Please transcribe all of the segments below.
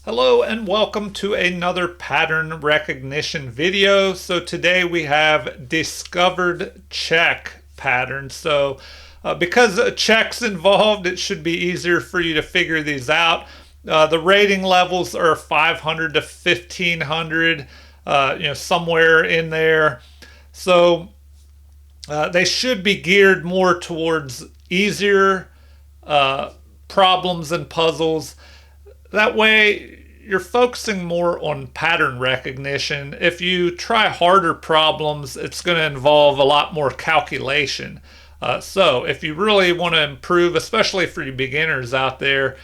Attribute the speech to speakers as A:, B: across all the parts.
A: Hello and welcome to another pattern recognition video. So today we have discovered check pattern. Because a check's involved, it should be easier for you to figure these out. The rating levels are 500 to 1500, somewhere in there. So they should be geared more towards easier problems and puzzles. That way, you're focusing more on pattern recognition. If you try harder problems, it's going to involve a lot more calculation. So if you really want to improve, especially for you beginners out there,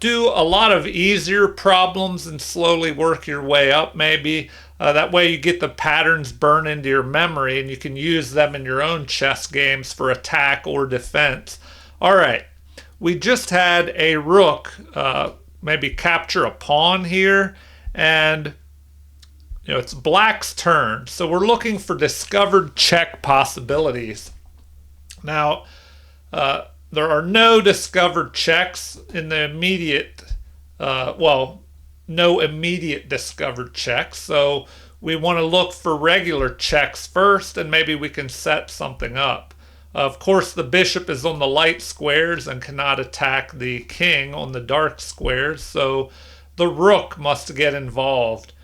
A: do a lot of easier problems and slowly work your way up maybe. That way you get the patterns burned into your memory and you can use them in your own chess games for attack or defense. All right, we just had a rook maybe capture a pawn here, and it's black's turn. So we're looking for discovered check possibilities. Now, there are no discovered checks in the immediate, no immediate discovered checks. So we want to look for regular checks first, and maybe we can set something up. Of course, the bishop is on the light squares and cannot attack the king on the dark squares, so the rook must get involved.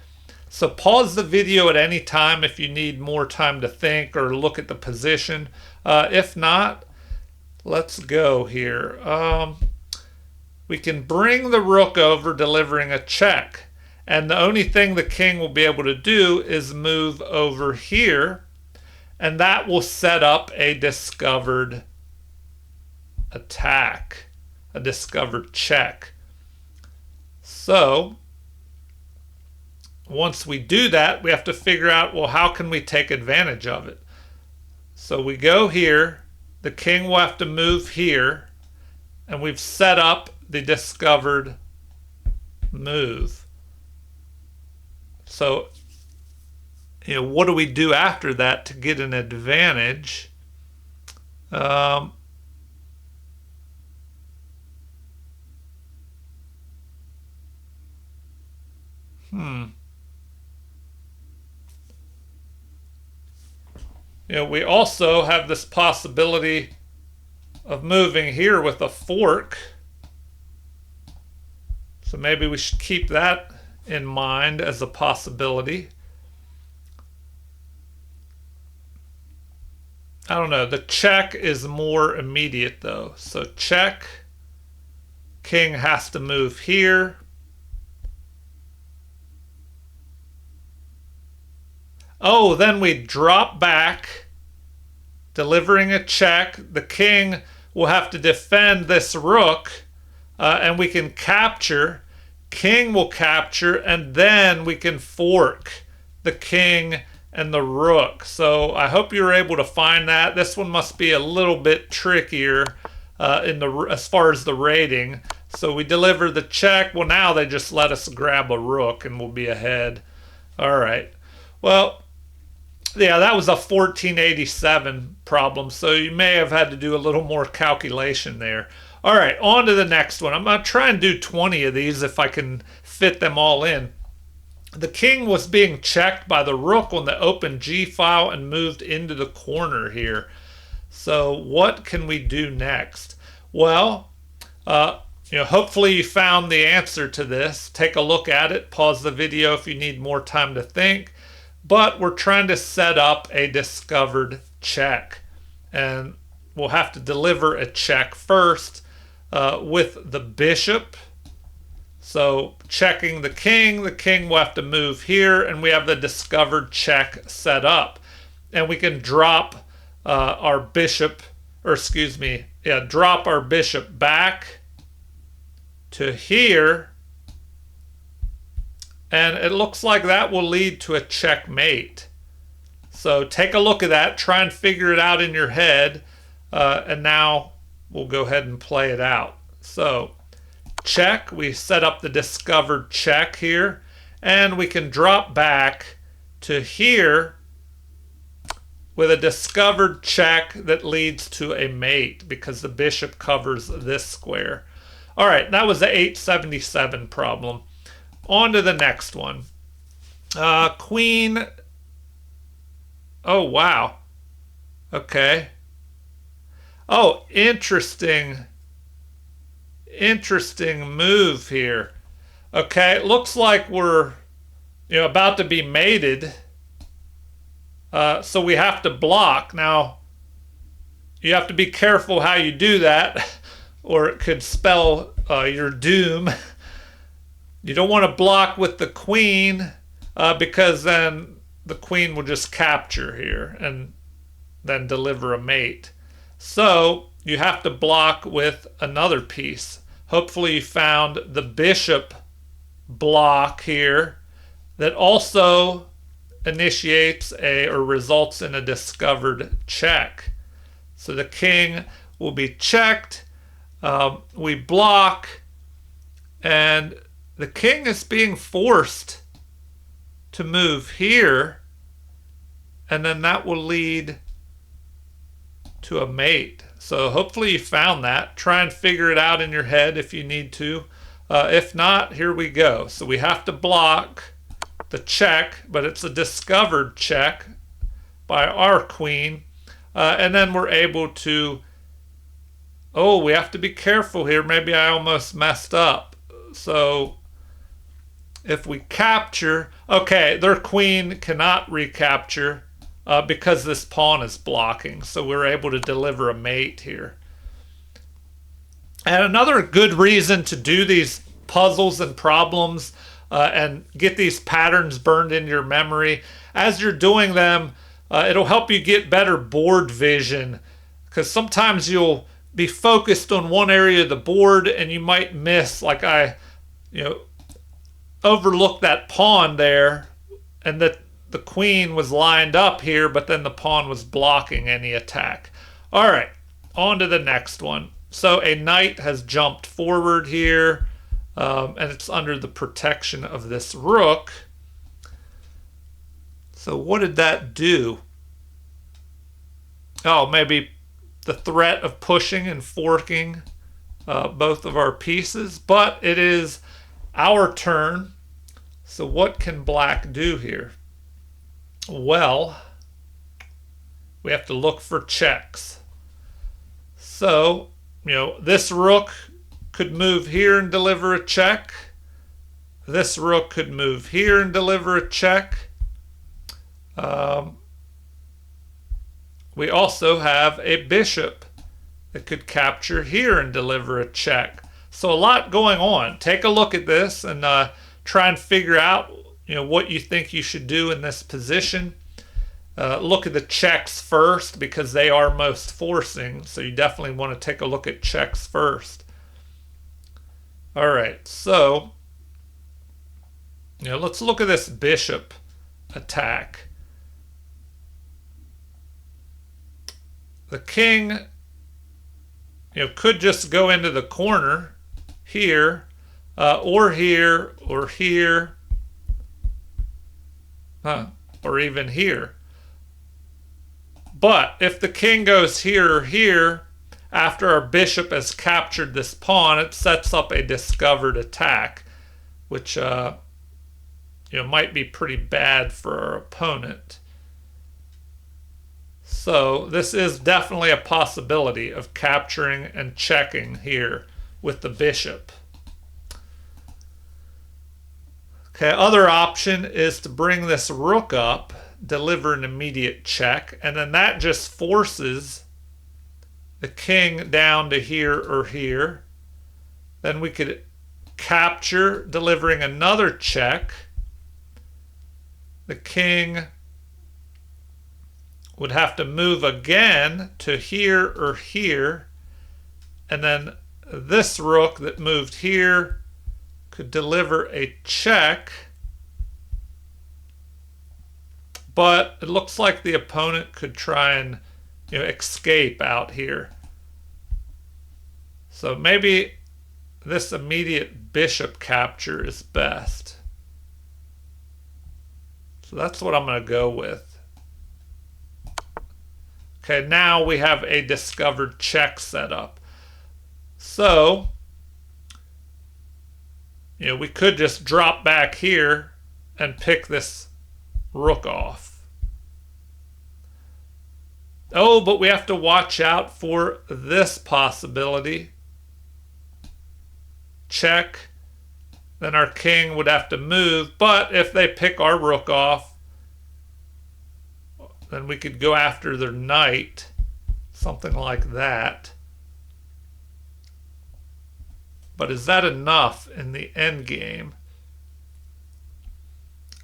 A: So pause the video at any time if you need more time to think or look at the position. If not, let's go here. We can bring the rook over, delivering a check. And the only thing the king will be able to do is move over here. And that will set up a discovered attack, a discovered check. So once we do that, we have to figure out, well, how can we take advantage of it? So we go here, the king will have to move here, and we've set up the discovered move. So what do we do after that to get an advantage? We also have this possibility of moving here with a fork. So maybe we should keep that in mind as a possibility. I don't know. The check is more immediate though. So check. King has to move here. Oh, then we drop back, delivering a check. The king will have to defend this rook, and we can capture. King will capture, and then we can fork the king and the rook. So I hope you're able to find that. This one must be a little bit trickier as far as the rating. So we deliver the check. Well, now they just let us grab a rook and we'll be ahead. All right. Well, yeah, that was a 1487 problem. So you may have had to do a little more calculation there. All right, on to the next one. I'm going to try and do 20 of these if I can fit them all in. The king was being checked by the rook on the open G file and moved into the corner here. So what can we do next? Well, hopefully you found the answer to this. Take a look at it. Pause the video if you need more time to think. But we're trying to set up a discovered check. And we'll have to deliver a check first with the bishop. So checking the king will have to move here, and we have the discovered check set up. And we can drop our bishop, drop our bishop back to here. And it looks like that will lead to a checkmate. So take a look at that, try and figure it out in your head, and now we'll go ahead and play it out. So check, we set up the discovered check here, and we can drop back to here with a discovered check that leads to a mate because the bishop covers this square. All right, that was the 877 problem. on to the next one. Queen. Oh, wow. Okay. Oh, interesting. Interesting move here. Okay, it looks like we're about to be mated. So we have to block. Now, you have to be careful how you do that, or it could spell your doom. You don't want to block with the queen, because then the queen will just capture here and then deliver a mate. So you have to block with another piece. Hopefully you found the bishop block here that also initiates or results in a discovered check. So the king will be checked. We block, and the king is being forced to move here, and then that will lead to a mate. So hopefully you found that. Try and figure it out in your head if you need to. If not, here we go. So we have to block the check, but it's a discovered check by our queen. And then we're able to... Oh, we have to be careful here. Maybe I almost messed up. So if we capture... Okay, their queen cannot recapture because this pawn is blocking. So we're able to deliver a mate here. And another good reason to do these puzzles and problems and get these patterns burned into your memory, as you're doing them, it'll help you get better board vision, because sometimes you'll be focused on one area of the board and you might miss, like I overlooked that pawn there, and that the queen was lined up here, but then the pawn was blocking any attack. All right, on to the next one. So a knight has jumped forward here, and it's under the protection of this rook. So what did that do? Oh, maybe the threat of pushing and forking both of our pieces, but it is our turn. So what can black do here? Well, we have to look for checks. So, this rook could move here and deliver a check. This rook could move here and deliver a check. We also have a bishop that could capture here and deliver a check. So a lot going on. Take a look at this and try and figure out what you think you should do in this position. Look at the checks first, because they are most forcing. So you definitely want to take a look at checks first. All right, so let's look at this bishop attack. The king could just go into the corner here, or here, or here, or even here. But if the king goes here or here, after our bishop has captured this pawn, it sets up a discovered attack, which might be pretty bad for our opponent. So this is definitely a possibility of capturing and checking here with the bishop. Okay, other option is to bring this rook up, deliver an immediate check, and then that just forces the king down to here or here. Then we could capture, delivering another check. The king would have to move again to here or here, and then this rook that moved here could deliver a check, but it looks like the opponent could try and escape out here. So maybe this immediate bishop capture is best. So that's what I'm going to go with. Okay, now we have a discovered check set up. So We could just drop back here and pick this rook off. Oh, but we have to watch out for this possibility. Check. Then our king would have to move. But if they pick our rook off, then we could go after their knight. Something like that. But is that enough in the end game?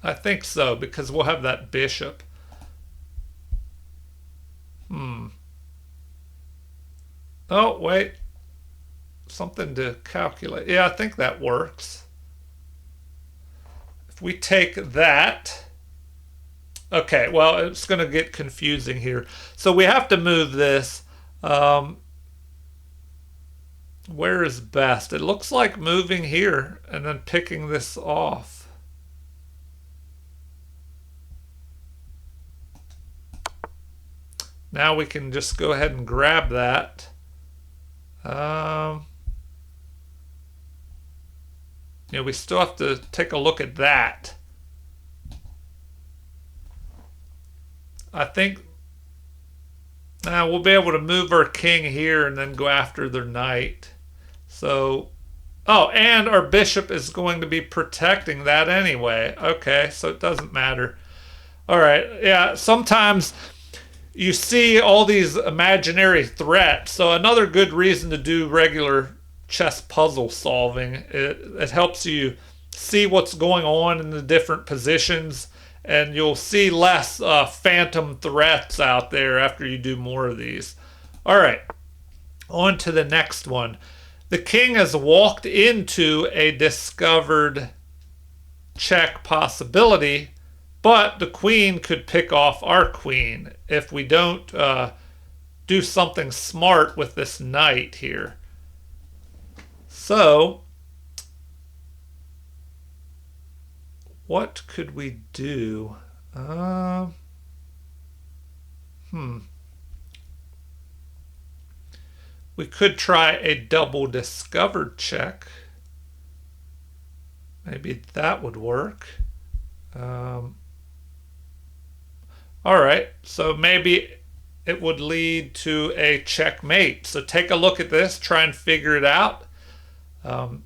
A: I think so, because we'll have that bishop. Oh, wait. Something to calculate. Yeah, I think that works. If we take that... Okay, well, it's going to get confusing here. So we have to move this. Where is best? It looks like moving here and then picking this off. Now we can just go ahead and grab that. We still have to take a look at that. I think we'll be able to move our king here and then go after their knight. So, oh, and our bishop is going to be protecting that anyway. Okay, so it doesn't matter. All right, yeah, sometimes you see all these imaginary threats. So another good reason to do regular chess puzzle solving, it helps you see what's going on in the different positions, and you'll see less phantom threats out there after you do more of these. All right, on to the next one. The king has walked into a discovered check possibility, but the queen could pick off our queen if we don't do something smart with this knight here. So, what could we do? We could try a double discovered check. Maybe that would work. All right, so maybe it would lead to a checkmate. So take a look at this, try and figure it out.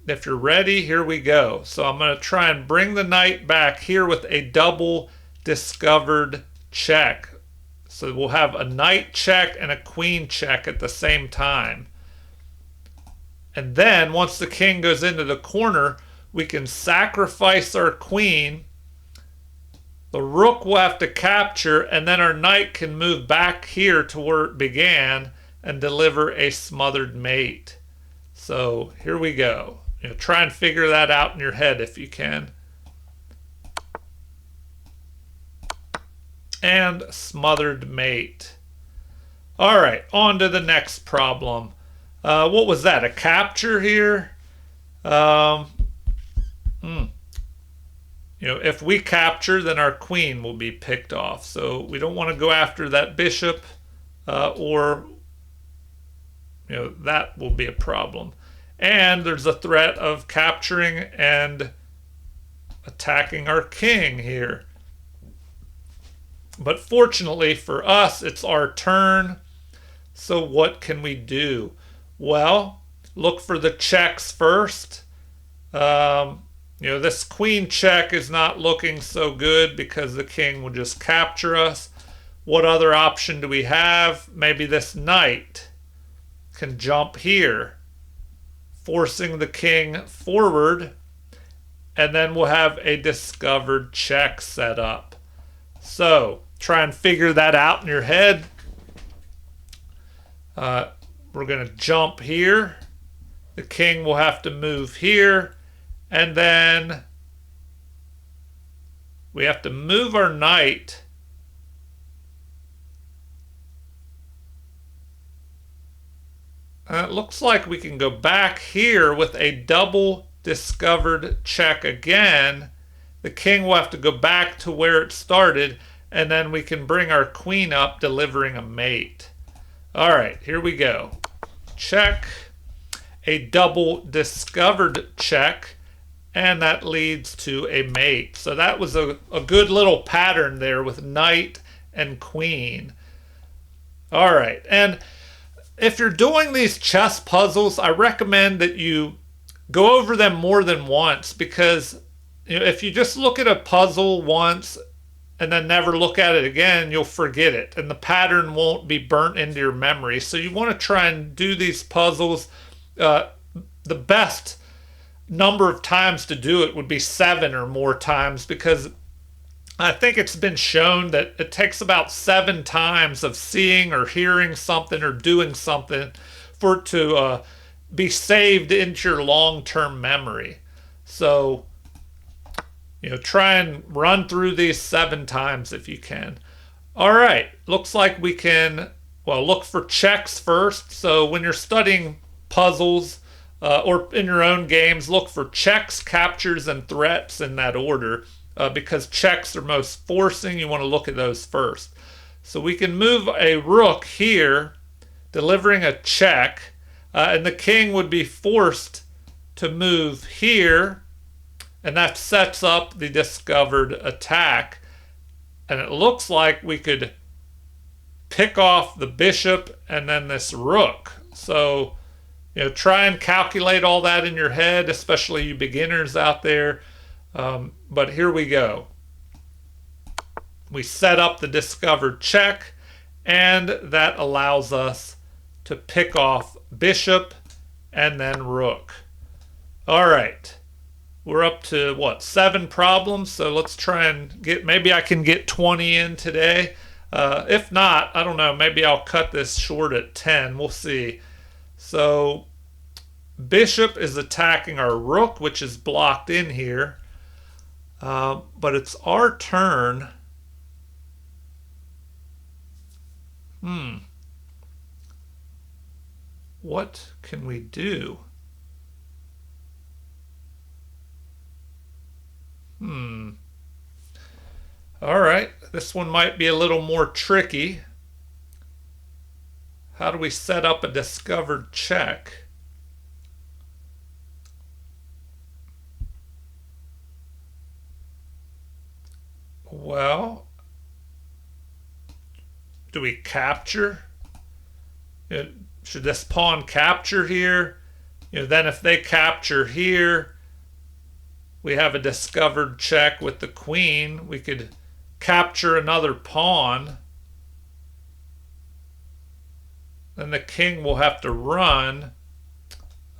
A: If you're ready, here we go. So I'm going to try and bring the knight back here with a double discovered check. So we'll have a knight check and a queen check at the same time. And then once the king goes into the corner, we can sacrifice our queen. The rook will have to capture, and then our knight can move back here to where it began and deliver a smothered mate. So here we go. Try and figure that out in your head if you can. And smothered mate. All right, on to the next problem. What was that? A capture here? If we capture, then our queen will be picked off. So we don't want to go after that bishop, or that will be a problem. And there's a threat of capturing and attacking our king here. But fortunately for us, it's our turn. So what can we do? Well, look for the checks first. This queen check is not looking so good because the king will just capture us. What other option do we have? Maybe this knight can jump here, forcing the king forward, and then we'll have a discovered check set up. So try and figure that out in your head. We're going to jump here. The king will have to move here, and then we have to move our knight. It looks like we can go back here with a double discovered check again. The king will have to go back to where it started, and then we can bring our queen up, delivering a mate. All right, here we go. Check. A double discovered check. and that leads to a mate. So that was a good little pattern there with knight and queen. All right, and if you're doing these chess puzzles, I recommend that you go over them more than once, because if you just look at a puzzle once and then never look at it again, you'll forget it and the pattern won't be burnt into your memory. So you want to try and do these puzzles. The best number of times to do it would be 7 or more times, because I think it's been shown that it takes about 7 times of seeing or hearing something or doing something for it to be saved into your long-term memory. So, try and run through these 7 times if you can. All right, looks like we can, look for checks first. So when you're studying puzzles or in your own games, look for checks, captures, and threats in that order. Because checks are most forcing, you want to look at those first. So we can move a rook here, delivering a check, and the king would be forced to move here, and that sets up the discovered attack. And it looks like we could pick off the bishop and then this rook. So, try and calculate all that in your head, especially you beginners out there. But here we go. We set up the discovered check, and that allows us to pick off bishop and then rook. All right. We're up to 7 problems, so let's try and maybe I can get 20 in today. If not, I don't know, maybe I'll cut this short at 10. We'll see. So bishop is attacking our rook, which is blocked in here. But it's our turn. What can we do? All right, this one might be a little more tricky. How do we set up a discovered check? Well, do we capture? Should this pawn capture here? Then if they capture here, we have a discovered check with the queen. We could capture another pawn. Then the king will have to run.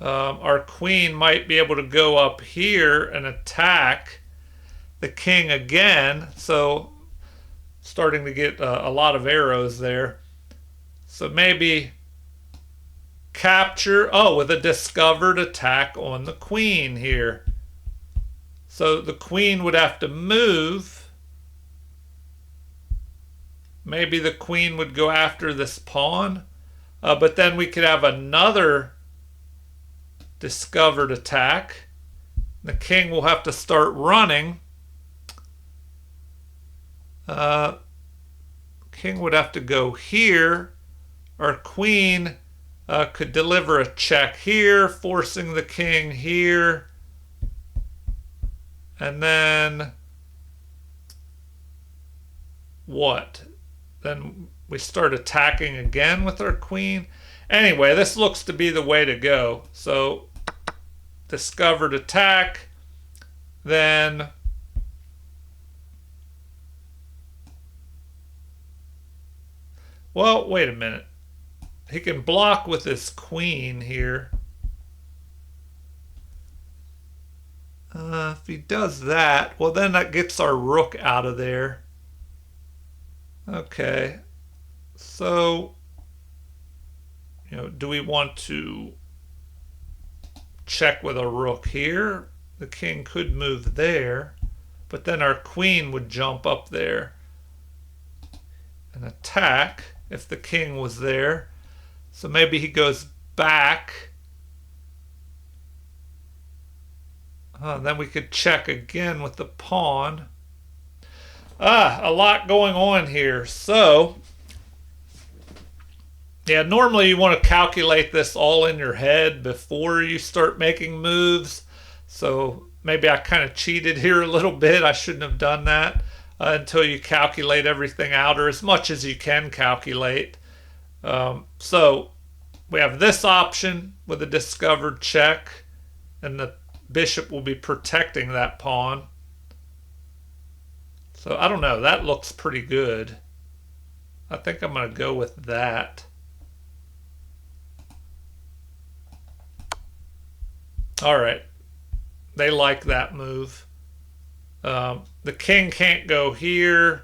A: Our queen might be able to go up here and attack the king again. So starting to get a lot of arrows there. So maybe capture, with a discovered attack on the queen here. So the queen would have to move. Maybe the queen would go after this pawn. But then we could have another discovered attack. The king will have to start running. King would have to go here. Our queen could deliver a check here, forcing the king here. And then what? Then we start attacking again with our queen. Anyway, this looks to be the way to go. So discovered attack. Then wait a minute. He can block with his queen here. If he does that, then that gets our rook out of there. Okay. So, do we want to check with a rook here? The king could move there, but then our queen would jump up there and attack if the king was there. So maybe he goes back. Then we could check again with the pawn. A lot going on here. So, yeah, normally you want to calculate this all in your head before you start making moves. So maybe I kind of cheated here a little bit. I shouldn't have done that until you calculate everything out, or as much as you can calculate. So we have this option with a discovered check, and the bishop will be protecting that pawn. So I don't know. That looks pretty good. I think I'm going to go with that. All right. They like that move. The king can't go here,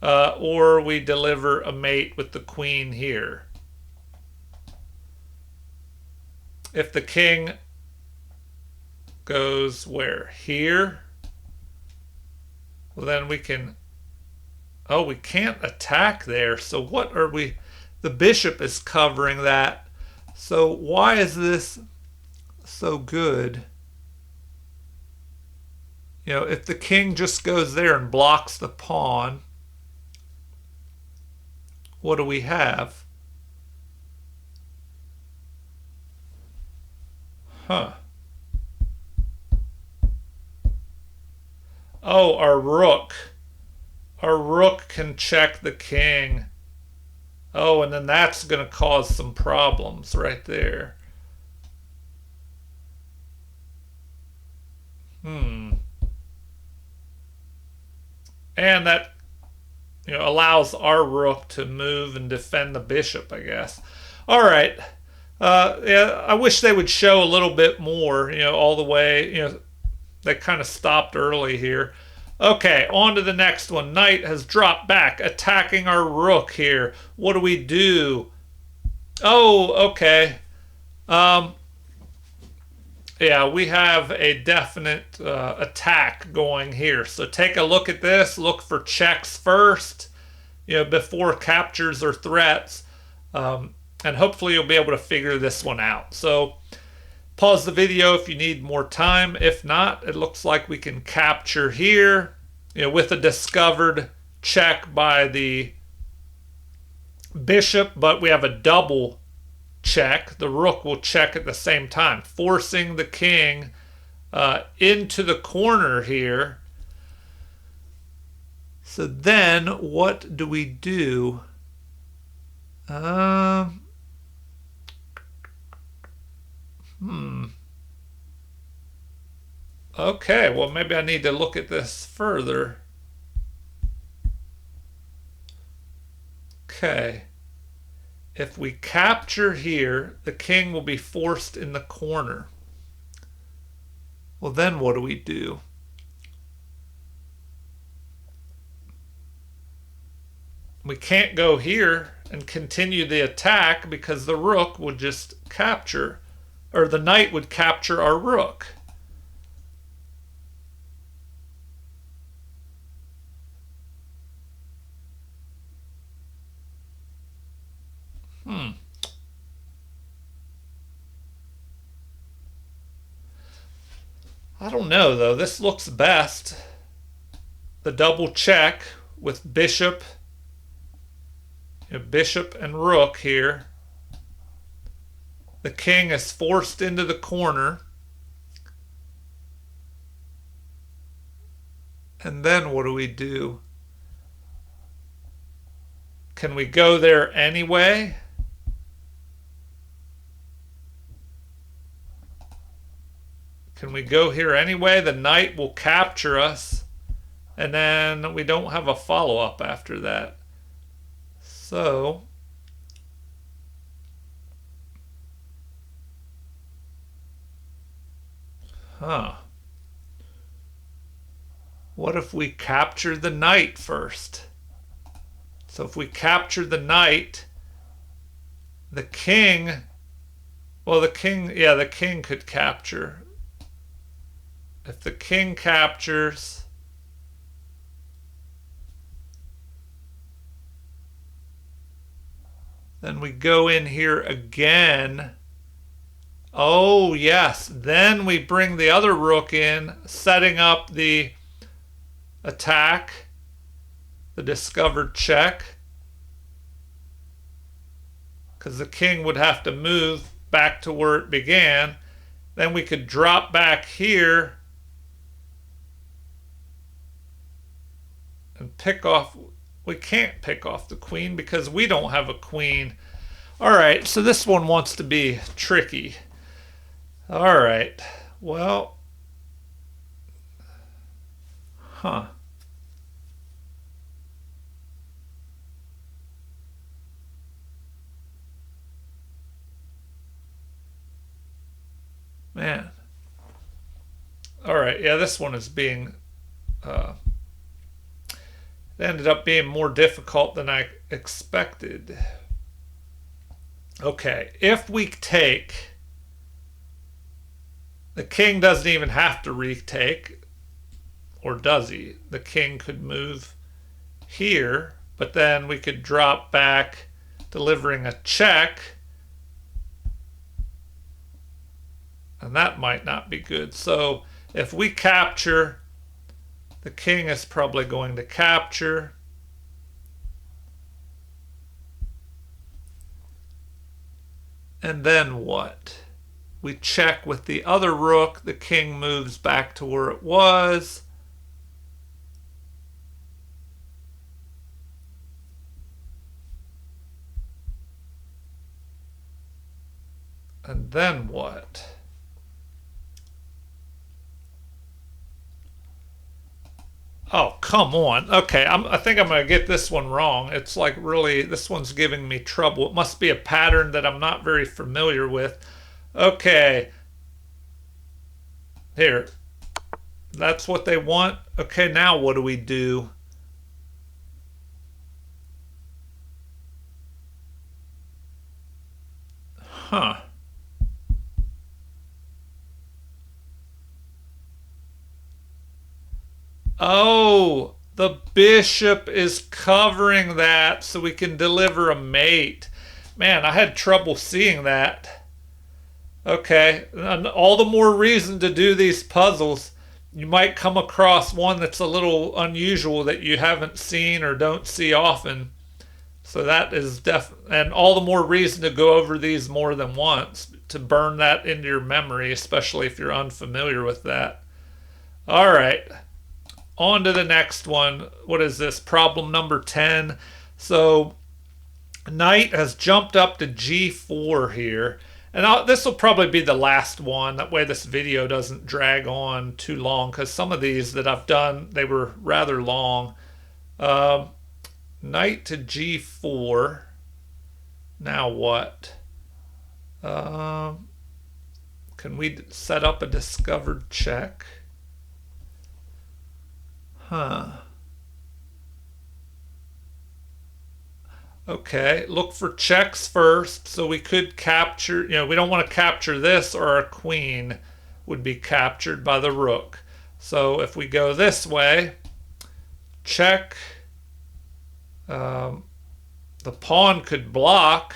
A: or we deliver a mate with the queen here. If the king goes where? Here? Well, then we can... Oh, we can't attack there. So what are we... The bishop is covering that. So why is this so good? You know, if the king just goes there and blocks the pawn, what do we have? Huh. Oh, our rook. Our rook can check the king. Oh, and then that's going to cause some problems right there. And that, you know, allows our rook to move and defend the bishop, I guess. All right. Yeah, I wish they would show a little bit more, you know, all the way. You know, they kind of stopped early here. Okay, on to the next one. Knight has dropped back, attacking our rook here. What do we do? Oh, okay. Yeah, we have a definite attack going here. So take a look at this. Look for checks first, you know, before captures or threats. And hopefully you'll be able to figure this one out. So pause the video if you need more time. If not, it looks like we can capture here, you know, with a discovered check by the bishop, but we have a double check. The rook will check at the same time, forcing the king into the corner here. So then what do we do? Okay, well, maybe I need to look at this further. Okay. If we capture here, the king will be forced in the corner. Well, then what do we do? We can't go here and continue the attack because the rook would just capture, or the knight would capture our rook. I don't know, though. This looks best. The double check with bishop, you know, bishop and rook here. The king is forced into the corner. And then what do we do? Can we go there anyway? Can we go here anyway? The knight will capture us, and then we don't have a follow-up after that. So, what if we capture the knight first? So if we capture the knight, the king, well, the king could capture. If the king captures, then we go in here again. Oh, yes. Then we bring the other rook in, setting up the attack, the discovered check, because the king would have to move back to where it began. Then we could drop back here and pick off. We can't pick off the queen because we don't have a queen. All right, so this one wants to be tricky. All right, well, huh. Man. All right, yeah, this one is being, it ended up being more difficult than I expected. Okay, if we take, the king doesn't even have to retake, or does he? The king could move here, but then we could drop back, delivering a check, and that might not be good. So if we capture, the king is probably going to capture. And then what? We check with the other rook. The king moves back to where it was. And then what? Oh, come on. Okay, I think I'm going to get this one wrong. It's like really, this one's giving me trouble. It must be a pattern that I'm not very familiar with. Okay. Here. That's what they want. Okay, now what do we do? Huh. Oh, the bishop is covering that so we can deliver a mate. Man, I had trouble seeing that. Okay, and all the more reason to do these puzzles. You might come across one that's a little unusual that you haven't seen or don't see often. So that is and all the more reason to go over these more than once to burn that into your memory, especially if you're unfamiliar with that. All right. On to the next one. What is this? Problem number 10. So knight has jumped up to g4 here. And this will probably be the last one. That way this video doesn't drag on too long, because some of these that I've done, they were rather long. Knight to g4. Now what? Can we set up a discovered check? Huh. Okay, look for checks first. So we could capture, we don't want to capture this, or our queen would be captured by the rook. So if we go this way, check. The pawn could block.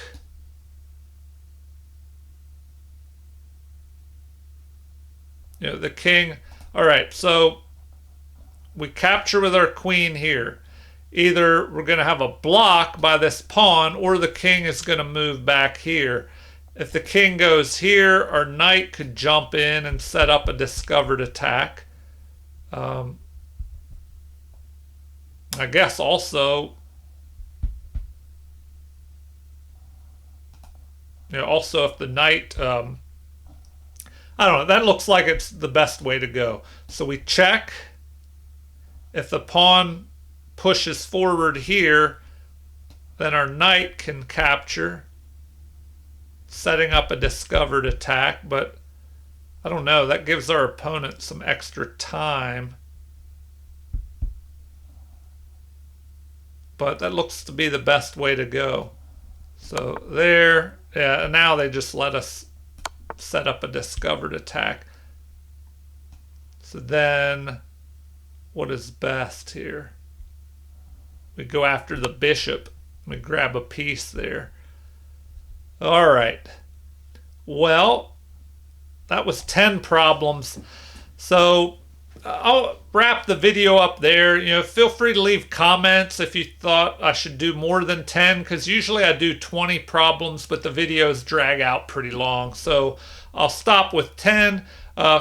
A: The king. All right, so we capture with our queen here. Either we're going to have a block by this pawn, or the king is going to move back here. If the king goes here, our knight could jump in and set up a discovered attack. I guess also, also if the knight, I don't know, that looks like it's the best way to go. So we check. If the pawn pushes forward here, then our knight can capture, setting up a discovered attack. But I don't know, that gives our opponent some extra time. But that looks to be the best way to go. So there, yeah, and now they just let us set up a discovered attack. So then, what is best here? We go after the bishop. We grab a piece there. All right. Well, that was 10 problems. So I'll wrap the video up there. Feel free to leave comments if you thought I should do more than 10, because usually I do 20 problems, but the videos drag out pretty long. So I'll stop with 10.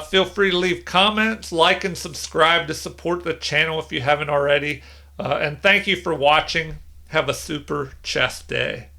A: Feel free to leave comments, like and subscribe to support the channel if you haven't already. And thank you for watching. Have a super chess day.